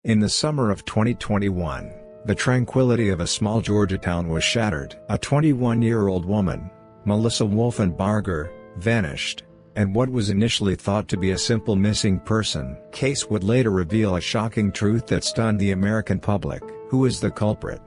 In the summer of 2021, the tranquility of a small Georgia town was shattered. A 21-year-old woman, Melissa Wolfenbarger, vanished, and what was initially thought to be a simple missing person case would later reveal a shocking truth that stunned the American public. Who is the culprit?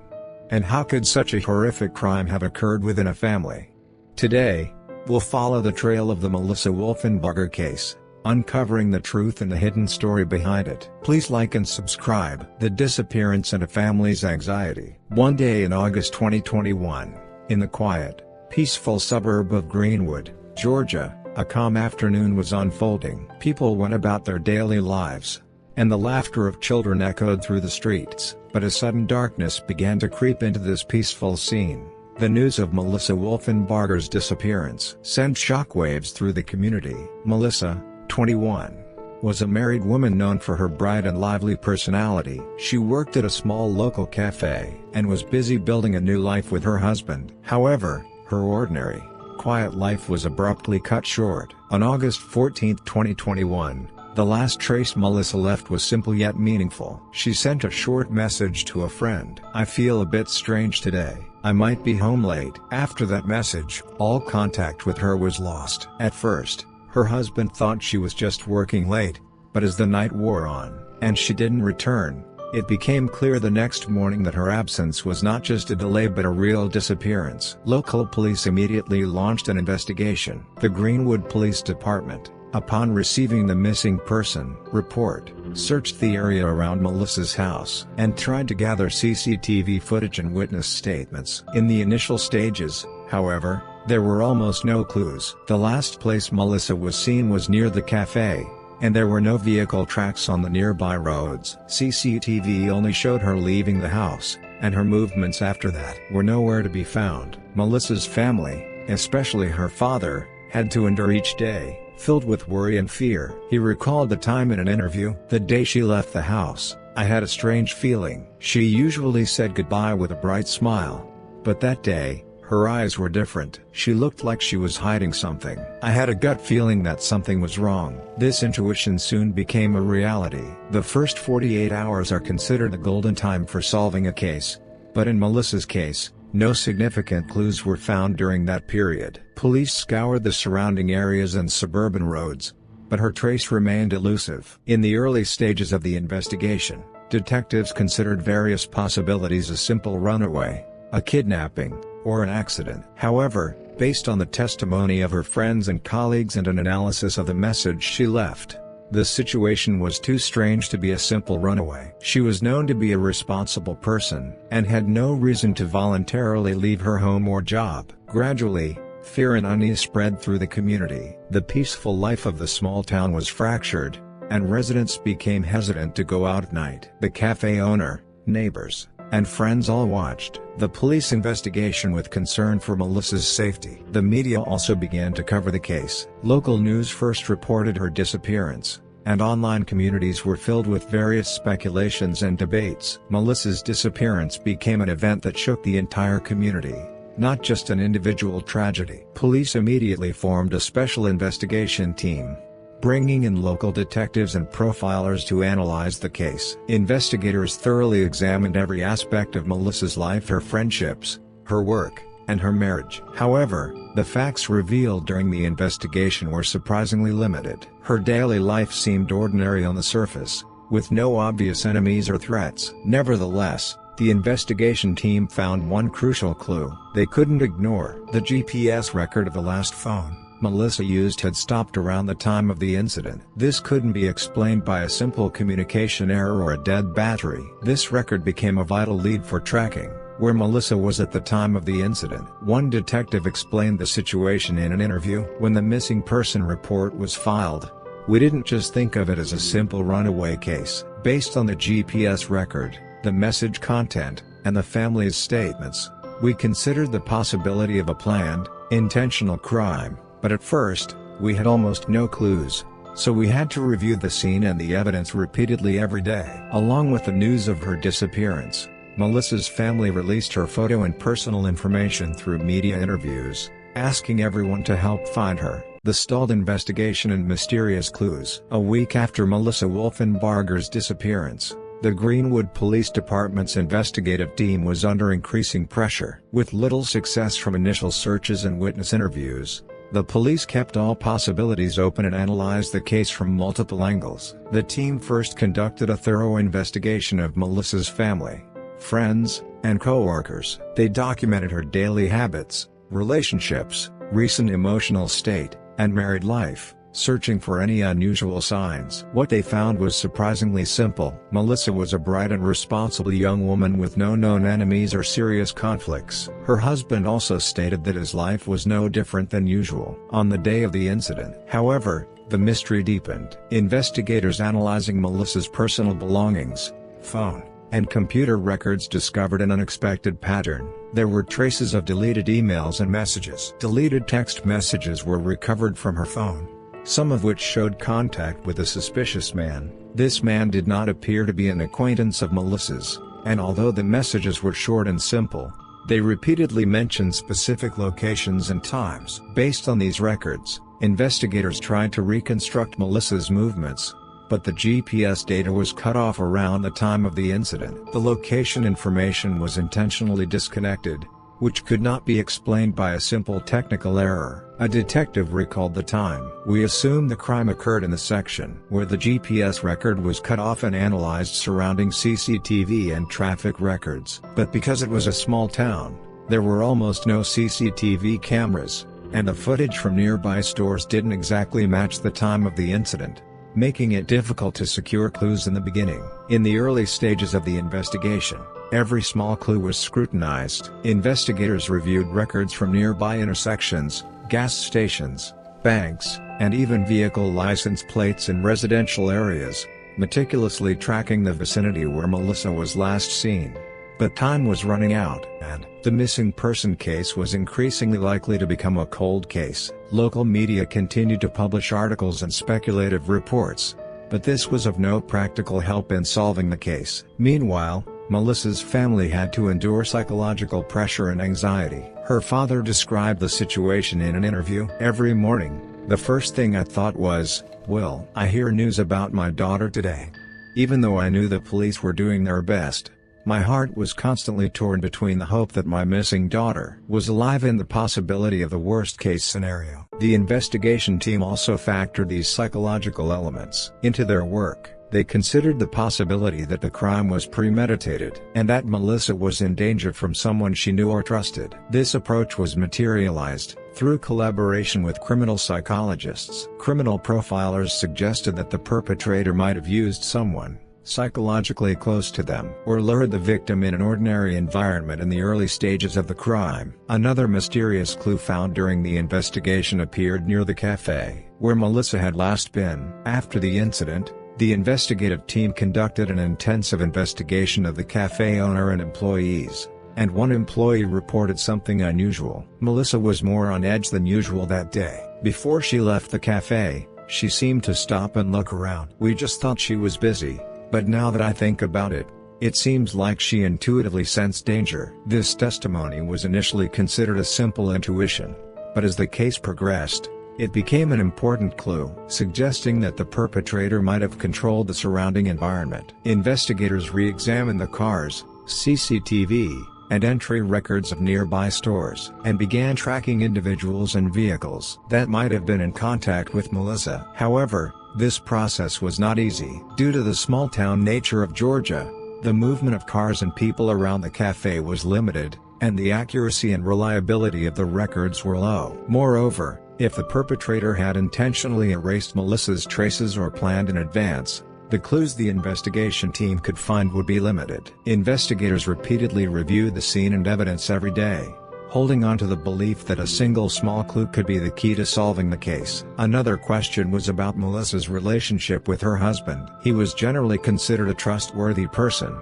And how could such a horrific crime have occurred within a family? Today, we'll follow the trail of the Melissa Wolfenbarger case, uncovering the truth and the hidden story behind it. Please like and subscribe. The disappearance and a family's anxiety. One day in August 2021, in the quiet, peaceful suburb of Greenwood, Georgia, a calm afternoon was unfolding. People went about their daily lives, and the laughter of children echoed through the streets. But a sudden darkness began to creep into this peaceful scene. The news of Melissa Wolfenbarger's disappearance sent shockwaves through the community. Melissa, 21, was a married woman known for her bright and lively personality. She worked at a small local cafe and was busy building a new life with her husband. However, her ordinary, quiet life was abruptly cut short. On August 14, 2021, the last trace Melissa left was simple yet meaningful. She sent a short message to a friend. "I feel a bit strange today. I might be home late." After that message, all contact with her was lost. At first, her husband thought she was just working late, but as the night wore on, and she didn't return, it became clear the next morning that her absence was not just a delay but a real disappearance. Local police immediately launched an investigation. The Greenwood Police Department, upon receiving the missing person report, searched the area around Melissa's house and tried to gather CCTV footage and witness statements. In the initial stages, however, there were almost no clues. The last place Melissa was seen was near the cafe, and there were no vehicle tracks on the nearby roads. CCTV only showed her leaving the house, and her movements after that were nowhere to be found. Melissa's family, especially her father, had to endure each day, filled with worry and fear. He recalled the time in an interview. "The day she left the house, I had a strange feeling." She usually said goodbye with a bright smile, but that day, her eyes were different. She looked like she was hiding something. "I had a gut feeling that something was wrong." This intuition soon became a reality. The first 48 hours are considered the golden time for solving a case, but in Melissa's case, no significant clues were found during that period. Police scoured the surrounding areas and suburban roads, but her trace remained elusive. In the early stages of the investigation, detectives considered various possibilities: a simple runaway, a kidnapping, or an accident. However, based on the testimony of her friends and colleagues and an analysis of the message she left, the situation was too strange to be a simple runaway. She was known to be a responsible person, and had no reason to voluntarily leave her home or job. Gradually, fear and unease spread through the community. The peaceful life of the small town was fractured, and residents became hesitant to go out at night. The cafe owner, neighbors, and friends all watched the police investigation with concern for Melissa's safety. The media also began to cover the case. Local news first reported her disappearance, and online communities were filled with various speculations and debates. Melissa's disappearance became an event that shook the entire community, not just an individual tragedy. Police immediately formed a special investigation team, bringing in local detectives and profilers to analyze the case. Investigators thoroughly examined every aspect of Melissa's life: her friendships, her work, and her marriage. However, the facts revealed during the investigation were surprisingly limited. Her daily life seemed ordinary on the surface, with no obvious enemies or threats. Nevertheless, the investigation team found one crucial clue they couldn't ignore. The GPS record of the last phone Melissa used had stopped around the time of the incident. This couldn't be explained by a simple communication error or a dead battery. This record became a vital lead for tracking where Melissa was at the time of the incident. One detective explained the situation in an interview. "When the missing person report was filed, we didn't just think of it as a simple runaway case. Based on the GPS record, the message content, and the family's statements, we considered the possibility of a planned, intentional crime. But at first, we had almost no clues, so we had to review the scene and the evidence repeatedly every day." Along with the news of her disappearance, Melissa's family released her photo and personal information through media interviews, asking everyone to help find her. The stalled investigation and mysterious clues. A week after Melissa Wolfenbarger's disappearance, The Greenwood Police Department's investigative team was under increasing pressure. With little success from initial searches and witness interviews, the police kept all possibilities open and analyzed the case from multiple angles. The team first conducted a thorough investigation of Melissa's family, friends, and co-workers. They documented her daily habits, relationships, recent emotional state, and married life, searching for any unusual signs. What they found was surprisingly simple. Melissa was a bright and responsible young woman with no known enemies or serious conflicts. Her husband also stated that his life was no different than usual. On the day of the incident, however, the mystery deepened. Investigators analyzing Melissa's personal belongings, phone, and computer records discovered an unexpected pattern. There were traces of deleted emails and messages. Deleted text messages were recovered from her phone, some of which showed contact with a suspicious man. This man did not appear to be an acquaintance of Melissa's, and although the messages were short and simple, they repeatedly mentioned specific locations and times. Based on these records, investigators tried to reconstruct Melissa's movements, but the GPS data was cut off around the time of the incident. The location information was intentionally disconnected, which could not be explained by a simple technical error. A detective recalled the time. "We assume the crime occurred in the section where the GPS record was cut off and analyzed surrounding CCTV and traffic records. But because it was a small town, there were almost no CCTV cameras, and the footage from nearby stores didn't exactly match the time of the incident, making it difficult to secure clues in the beginning." In the early stages of the investigation, every small clue was scrutinized. Investigators reviewed records from nearby intersections, gas stations, banks, and even vehicle license plates in residential areas, meticulously tracking the vicinity where Melissa was last seen. But time was running out, and the missing person case was increasingly likely to become a cold case. Local media continued to publish articles and speculative reports, but this was of no practical help in solving the case. Meanwhile, Melissa's family had to endure psychological pressure and anxiety. Her father described the situation in an interview. "Every morning, the first thing I thought was, will I hear news about my daughter today? Even though I knew the police were doing their best, my heart was constantly torn between the hope that my missing daughter was alive and the possibility of the worst-case scenario." The investigation team also factored these psychological elements into their work. They considered the possibility that the crime was premeditated and that Melissa was in danger from someone she knew or trusted. This approach was materialized through collaboration with criminal psychologists. Criminal profilers suggested that the perpetrator might have used someone psychologically close to them, or lured the victim in an ordinary environment in the early stages of the crime. Another mysterious clue found during the investigation appeared near the cafe where Melissa had last been. After the incident, the investigative team conducted an intensive investigation of the cafe owner and employees, and one employee reported something unusual. Melissa was more on edge than usual that day. Before she left the cafe, she seemed to stop and look around. "We just thought she was busy, but now that I think about it, it seems like she intuitively sensed danger." This testimony was initially considered a simple intuition, but as the case progressed, it became an important clue, suggesting that the perpetrator might have controlled the surrounding environment. Investigators re-examined the cars, CCTV, and entry records of nearby stores, and began tracking individuals and vehicles that might have been in contact with Melissa. However, this process was not easy. Due to the small-town nature of Georgia, the movement of cars and people around the cafe was limited, and the accuracy and reliability of the records were low. Moreover, if the perpetrator had intentionally erased Melissa's traces or planned in advance, the clues the investigation team could find would be limited. Investigators repeatedly reviewed the scene and evidence every day, holding on to the belief that a single small clue could be the key to solving the case. Another question was about Melissa's relationship with her husband. He was generally considered a trustworthy person,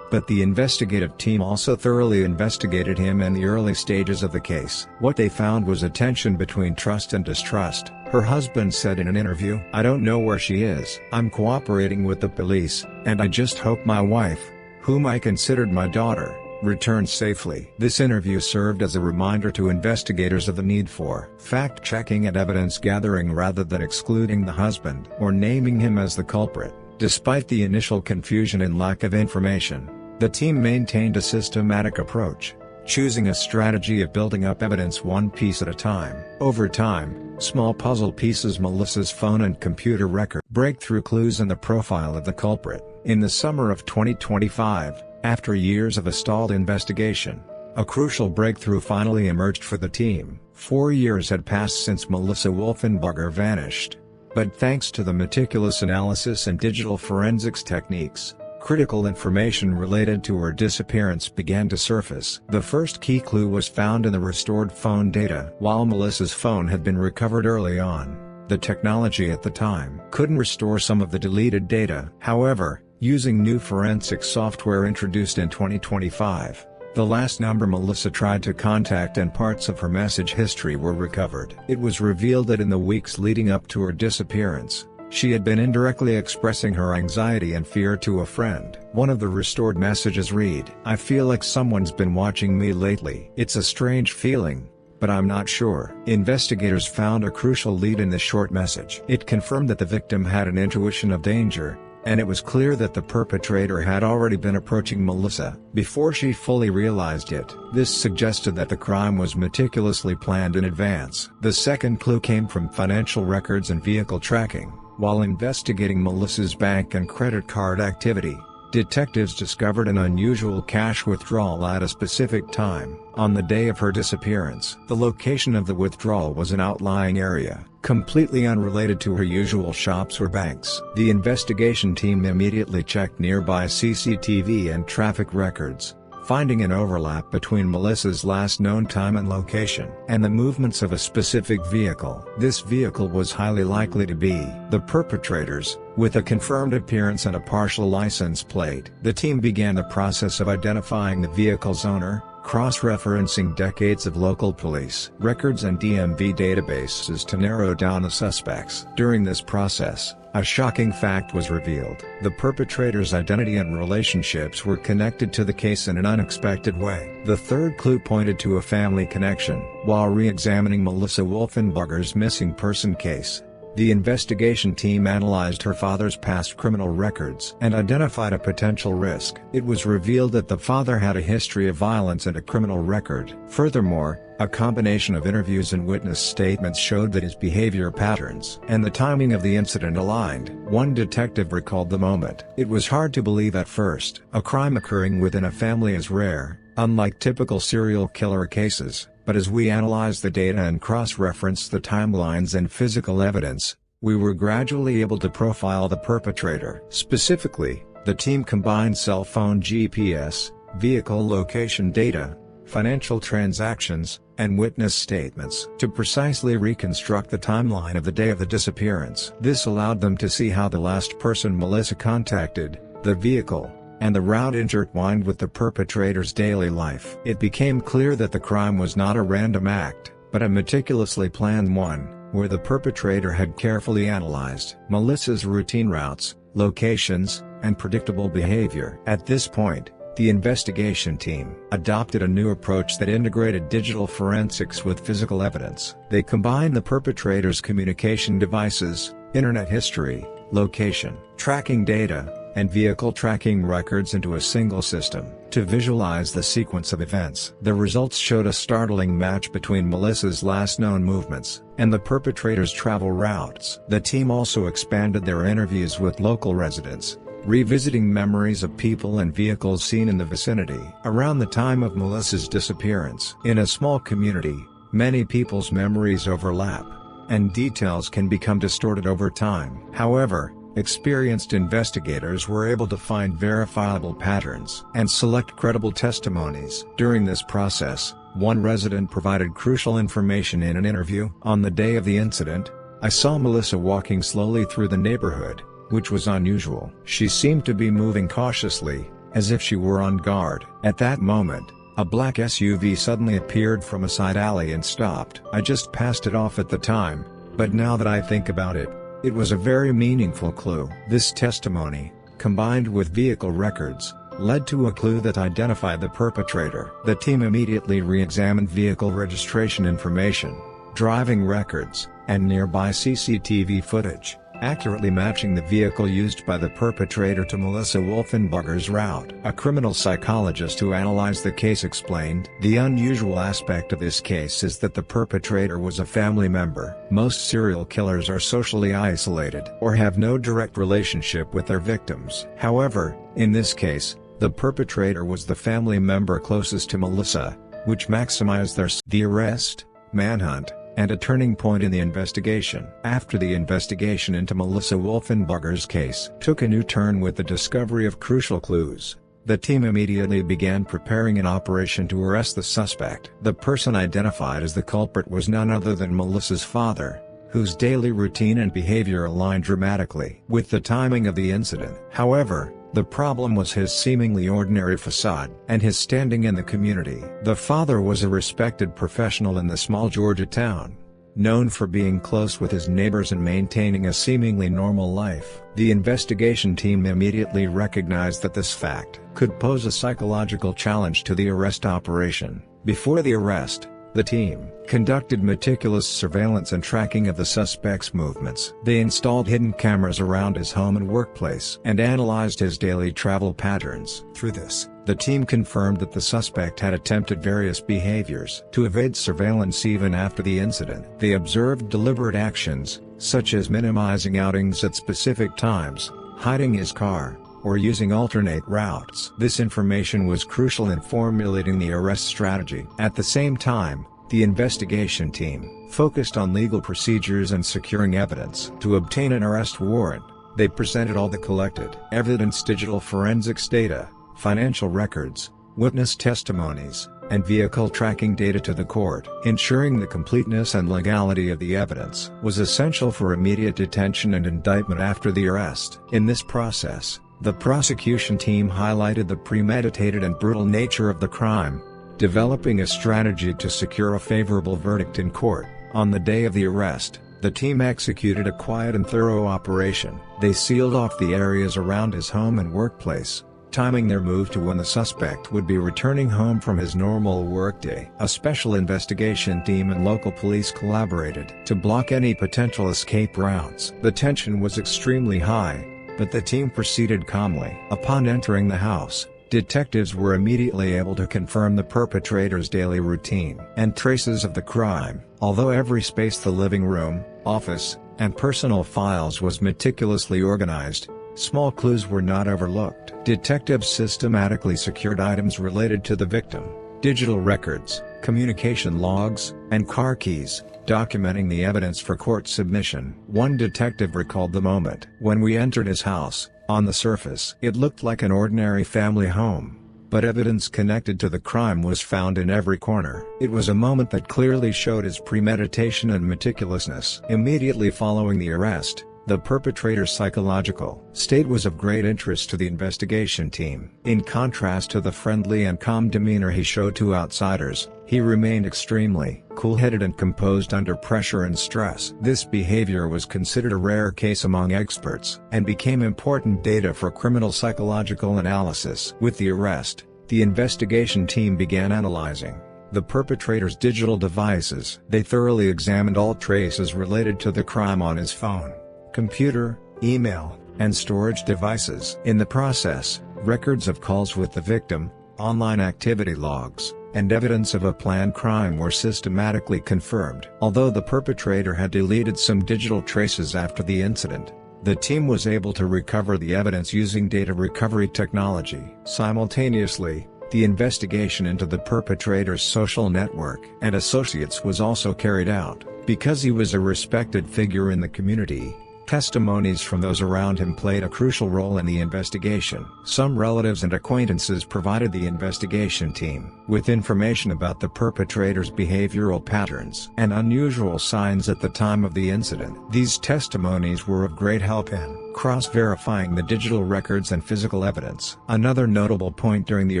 but the investigative team also thoroughly investigated him in the early stages of the case. What they found was a tension between trust and distrust. Her husband said in an interview, "I don't know where she is. I'm cooperating with the police, and I just hope my wife, whom I considered my daughter, returns safely." This interview served as a reminder to investigators of the need for fact-checking and evidence gathering rather than excluding the husband or naming him as the culprit. Despite the initial confusion and lack of information, the team maintained a systematic approach, choosing a strategy of building up evidence one piece at a time. Over time, small puzzle pieces, Melissa's phone and computer record, breakthrough clues in the profile of the culprit. In the summer of 2025, after years of a stalled investigation, a crucial breakthrough finally emerged for the team. 4 years had passed since Melissa Wolfenbarger vanished. But thanks to the meticulous analysis and digital forensics techniques, critical information related to her disappearance began to surface. The first key clue was found in the restored phone data. While Melissa's phone had been recovered early on, the technology at the time couldn't restore some of the deleted data. However, using new forensic software introduced in 2025, the last number Melissa tried to contact and parts of her message history were recovered. It was revealed that in the weeks leading up to her disappearance, she had been indirectly expressing her anxiety and fear to a friend. One of the restored messages read, "I feel like someone's been watching me lately. It's a strange feeling, but I'm not sure." Investigators found a crucial lead in the short message. It confirmed that the victim had an intuition of danger, and it was clear that the perpetrator had already been approaching Melissa before she fully realized it. This suggested that the crime was meticulously planned in advance. The second clue came from financial records and vehicle tracking. While investigating Melissa's bank and credit card activity, detectives discovered an unusual cash withdrawal at a specific time. On the day of her disappearance, the location of the withdrawal was an outlying area, completely unrelated to her usual shops or banks. The investigation team immediately checked nearby CCTV and traffic records, finding an overlap between Melissa's last known time and location and the movements of a specific vehicle. This vehicle was highly likely to be the perpetrator's, with a confirmed appearance and a partial license plate. The team began the process of identifying the vehicle's owner, cross-referencing decades of local police records and DMV databases to narrow down the suspects. During this process, a shocking fact was revealed. The perpetrator's identity and relationships were connected to the case in an unexpected way. The third clue pointed to a family connection. While re-examining Melissa Wolfenbarger's missing person case, the investigation team analyzed her father's past criminal records and identified a potential risk. It was revealed that the father had a history of violence and a criminal record. Furthermore, a combination of interviews and witness statements showed that his behavior patterns and the timing of the incident aligned. One detective recalled the moment. "It was hard to believe at first. A crime occurring within a family is rare, unlike typical serial killer cases. But as we analyzed the data and cross-referenced the timelines and physical evidence, we were gradually able to profile the perpetrator." Specifically, the team combined cell phone GPS, vehicle location data, financial transactions, and witness statements to precisely reconstruct the timeline of the day of the disappearance. This allowed them to see how the last person Melissa contacted, the vehicle, and the route intertwined with the perpetrator's daily life. It became clear that the crime was not a random act, but a meticulously planned one, where the perpetrator had carefully analyzed Melissa's routine routes, locations, and predictable behavior. At this point, the investigation team adopted a new approach that integrated digital forensics with physical evidence. They combined the perpetrator's communication devices, internet history, location, tracking data, and vehicle tracking records into a single system to visualize the sequence of events. The results showed a startling match between Melissa's last known movements and the perpetrator's travel routes. The team also expanded their interviews with local residents, revisiting memories of people and vehicles seen in the vicinity around the time of Melissa's disappearance. In a small community, many people's memories overlap, and details can become distorted over time. However, experienced investigators were able to find verifiable patterns and select credible testimonies. During this process, one resident provided crucial information in an interview. "On the day of the incident, I saw Melissa walking slowly through the neighborhood, which was unusual. She seemed to be moving cautiously, as if she were on guard. At that moment, a black SUV suddenly appeared from a side alley and stopped. I just passed it off at the time, but now that I think about it, it was a very meaningful clue." This testimony, combined with vehicle records, led to a clue that identified the perpetrator. The team immediately re-examined vehicle registration information, driving records, and nearby CCTV footage. accurately matching the vehicle used by the perpetrator to Melissa Wolfenbarger's route. A criminal psychologist who analyzed the case explained, "The unusual aspect of this case is that the perpetrator was a family member. Most serial killers are socially isolated or have no direct relationship with their victims. However, in this case, the perpetrator was the family member closest to Melissa, which maximized the arrest, manhunt, and a turning point in the investigation. After the investigation into Melissa Wolfenbarger's case took a new turn with the discovery of crucial clues, the team immediately began preparing an operation to arrest the suspect. The person identified as the culprit was none other than Melissa's father, whose daily routine and behavior aligned dramatically with the timing of the incident. However, the problem was his seemingly ordinary facade and his standing in the community. The father was a respected professional in the small Georgia town, known for being close with his neighbors and maintaining a seemingly normal life. The investigation team immediately recognized that this fact could pose a psychological challenge to the arrest operation. Before the arrest, the team conducted meticulous surveillance and tracking of the suspect's movements. They installed hidden cameras around his home and workplace and analyzed his daily travel patterns. Through this, the team confirmed that the suspect had attempted various behaviors to evade surveillance even after the incident. They observed deliberate actions, such as minimizing outings at specific times, hiding his car, or using alternate routes. This information was crucial in formulating the arrest strategy. At the same time, the investigation team focused on legal procedures and securing evidence. To obtain an arrest warrant, they presented all the collected evidence, digital forensics data, financial records, witness testimonies, and vehicle tracking data to the court. Ensuring the completeness and legality of the evidence was essential for immediate detention and indictment after the arrest. In this process, the prosecution team highlighted the premeditated and brutal nature of the crime, developing a strategy to secure a favorable verdict in court. On the day of the arrest, the team executed a quiet and thorough operation. They sealed off the areas around his home and workplace, timing their move to when the suspect would be returning home from his normal workday. A special investigation team and local police collaborated to block any potential escape routes. The tension was extremely high, but the team proceeded calmly. Upon entering the house, detectives were immediately able to confirm the perpetrator's daily routine and traces of the crime. Although every space, the living room, office, and personal files, was meticulously organized, small clues were not overlooked. Detectives systematically secured items related to the victim, digital records, communication logs, and car keys, documenting the evidence for court submission. One detective recalled the moment when we entered his house. On the surface, it looked like an ordinary family home, but evidence connected to the crime was found in every corner. It was a moment that clearly showed his premeditation and meticulousness. Immediately following the arrest, the perpetrator's psychological state was of great interest to the investigation team. In contrast to the friendly and calm demeanor he showed to outsiders, he remained extremely cool-headed and composed under pressure and stress. This behavior was considered a rare case among experts and became important data for criminal psychological analysis. With the arrest, the investigation team began analyzing the perpetrator's digital devices. They thoroughly examined all traces related to the crime on his phone, computer, email, and storage devices. In the process, records of calls with the victim, online activity logs, and evidence of a planned crime were systematically confirmed. Although the perpetrator had deleted some digital traces after the incident, the team was able to recover the evidence using data recovery technology. Simultaneously, the investigation into the perpetrator's social network and associates was also carried out. Because he was a respected figure in the community, testimonies from those around him played a crucial role in the investigation. Some relatives and acquaintances provided the investigation team with information about the perpetrator's behavioral patterns and unusual signs at the time of the incident. These testimonies were of great help in cross-verifying the digital records and physical evidence. Another notable point during the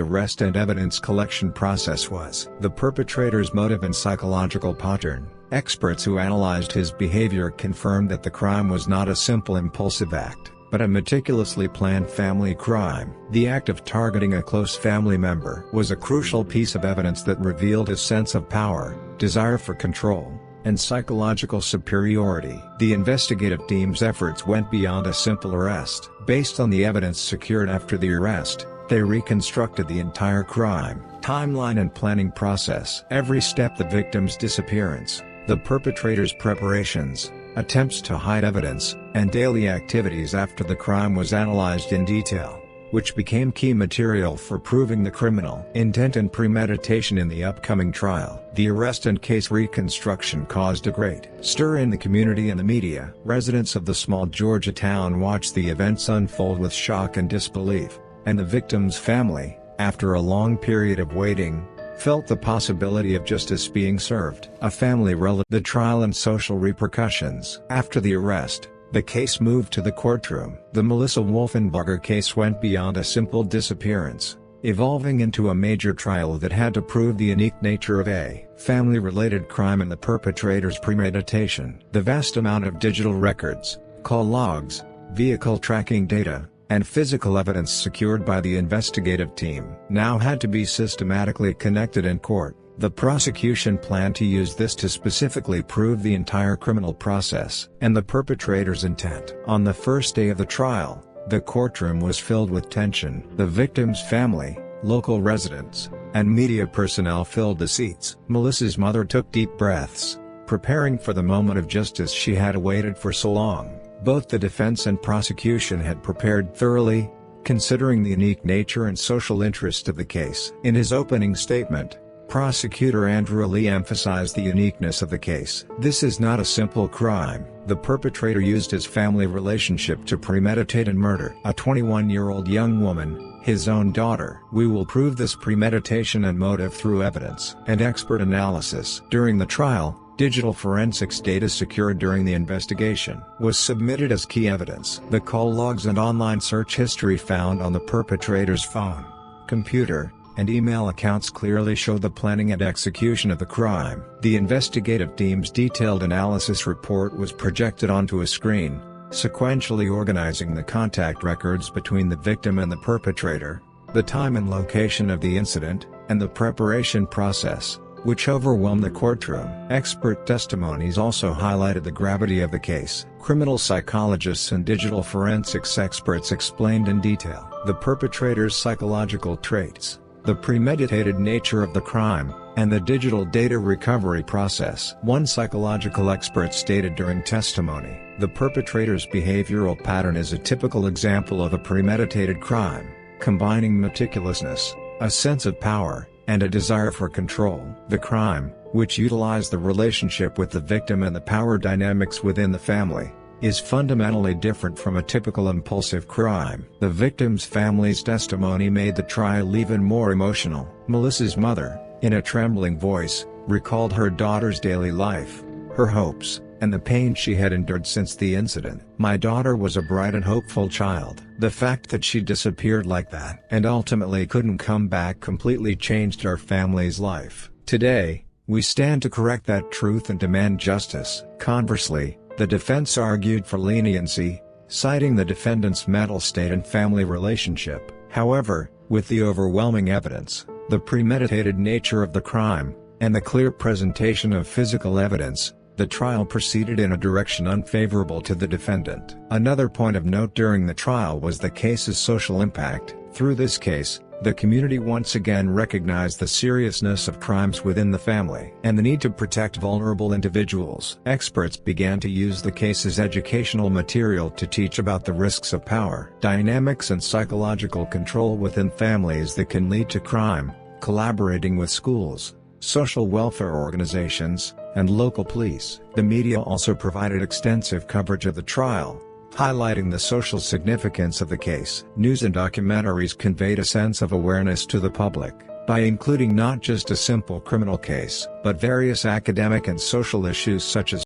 arrest and evidence collection process was the perpetrator's motive and psychological pattern. Experts who analyzed his behavior confirmed that the crime was not a simple impulsive act, but a meticulously planned family crime. The act of targeting a close family member was a crucial piece of evidence that revealed his sense of power, desire for control, and psychological superiority. The investigative team's efforts went beyond a simple arrest. Based on the evidence secured after the arrest, they reconstructed the entire crime, timeline and planning process. Every step: the victim's disappearance, the perpetrator's preparations, attempts to hide evidence, and daily activities after the crime was analyzed in detail, which became key material for proving the criminal intent and premeditation in the upcoming trial. The arrest and case reconstruction caused a great stir in the community and the media. Residents of the small Georgia town watched the events unfold with shock and disbelief, and the victim's family, after a long period of waiting, felt the possibility of justice being served. A family relative. The trial and social repercussions. After the arrest, the case moved to the courtroom. The Melissa Wolfenbarger case went beyond a simple disappearance, evolving into a major trial that had to prove the unique nature of a family-related crime and the perpetrator's premeditation. The vast amount of digital records, call logs, vehicle tracking data, and physical evidence secured by the investigative team now had to be systematically connected in court. The prosecution planned to use this to specifically prove the entire criminal process and the perpetrator's intent. On the first day of the trial, the courtroom was filled with tension. The victim's family, local residents, and media personnel filled the seats. Melissa's mother took deep breaths, preparing for the moment of justice she had awaited for so long. Both the defense and prosecution had prepared thoroughly, considering the unique nature and social interest of the case. In his opening statement, Prosecutor Andrew Lee emphasized the uniqueness of the case. This is not a simple crime. The perpetrator used his family relationship to premeditate and murder a 21-year-old young woman, his own daughter. We will prove this premeditation and motive through evidence and expert analysis. During the trial, digital forensics data secured during the investigation was submitted as key evidence. The call logs and online search history found on the perpetrator's phone, computer, and email accounts clearly show the planning and execution of the crime. The investigative team's detailed analysis report was projected onto a screen, sequentially organizing the contact records between the victim and the perpetrator, the time and location of the incident, and the preparation process, which overwhelmed the courtroom. Expert testimonies also highlighted the gravity of the case. Criminal psychologists and digital forensics experts explained in detail the perpetrator's psychological traits, the premeditated nature of the crime, and the digital data recovery process. One psychological expert stated during testimony, the perpetrator's behavioral pattern is a typical example of a premeditated crime, combining meticulousness, a sense of power, and a desire for control. The crime, which utilized the relationship with the victim and the power dynamics within the family, is fundamentally different from a typical impulsive crime. The victim's family's testimony made the trial even more emotional. Melissa's mother, in a trembling voice, recalled her daughter's daily life, her hopes, and the pain she had endured since the incident. My daughter was a bright and hopeful child. The fact that she disappeared like that and ultimately couldn't come back completely changed our family's life. Today, we stand to correct that truth and demand justice. Conversely, the defense argued for leniency, citing the defendant's mental state and family relationship. However, with the overwhelming evidence, the premeditated nature of the crime, and the clear presentation of physical evidence, the trial proceeded in a direction unfavorable to the defendant. Another point of note during the trial was the case's social impact. Through this case, the community once again recognized the seriousness of crimes within the family and the need to protect vulnerable individuals. Experts began to use the case as educational material to teach about the risks of power dynamics and psychological control within families that can lead to crime, collaborating with schools, social welfare organizations, and local police. The media also provided extensive coverage of the trial, highlighting the social significance of the case. News and documentaries conveyed a sense of awareness to the public, by including not just a simple criminal case, but various academic and social issues such as